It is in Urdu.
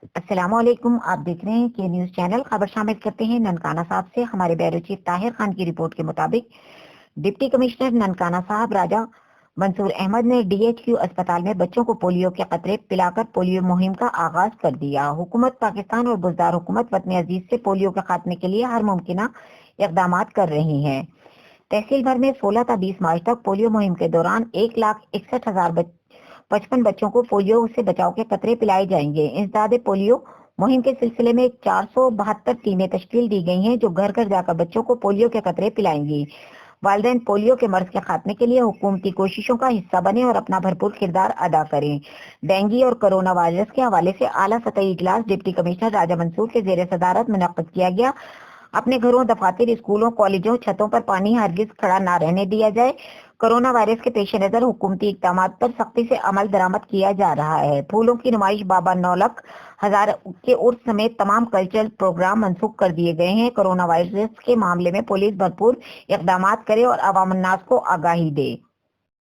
السلام علیکم، آپ دیکھ رہے ہیں کہ نیوز چینل خبر شامل کرتے ہیں ننکانہ صاحب سے۔ ہمارے بیورو چیف طاہر خان کی رپورٹ کے مطابق ڈپٹی کمشنر ننکانہ صاحب راجہ منصور احمد نے ڈی ایچ کیو اسپتال میں بچوں کو پولیو کے قطرے پلا کر پولیو مہم کا آغاز کر دیا۔ حکومت پاکستان اور بزدار حکومت وطن عزیز سے پولیو کے خاتمے کے لیے ہر ممکنہ اقدامات کر رہی ہیں۔ تحصیل بھر میں 16 تا 20 مارچ تک پولیو مہم کے دوران 1,61,055 بچوں کو پولیو سے بچاؤ کے قطرے پلائے جائیں گے۔ انسداد پولیو مہم کے سلسلے میں 472 ٹیمیں تشکیل دی گئی ہیں جو گھر گھر جا کر بچوں کو پولیو کے قطرے پلائیں گی۔ والدین پولیو کے مرض کے خاتمے کے لیے حکومتی کوششوں کا حصہ بنیں اور اپنا بھرپور کردار ادا کریں۔ ڈینگی اور کرونا وائرس کے حوالے سے اعلیٰ سطحی اجلاس ڈپٹی کمشنر راجہ منصور کے زیر صدارت منعقد کیا گیا۔ اپنے گھروں، دفاتر، اسکولوں، کالجوں، چھتوں پر پانی ہرگز کھڑا نہ رہنے دیا جائے۔ کرونا وائرس کے پیش نظر حکومتی اقدامات پر سختی سے عمل درآمد کیا جا رہا ہے۔ پھولوں کی نمائش بابا 9,00,000 کے عرس سمیت تمام کلچرل پروگرام منسوخ کر دیے گئے ہیں۔ کرونا وائرس کے معاملے میں پولیس بھرپور اقدامات کرے اور عوام الناس کو آگاہی دے۔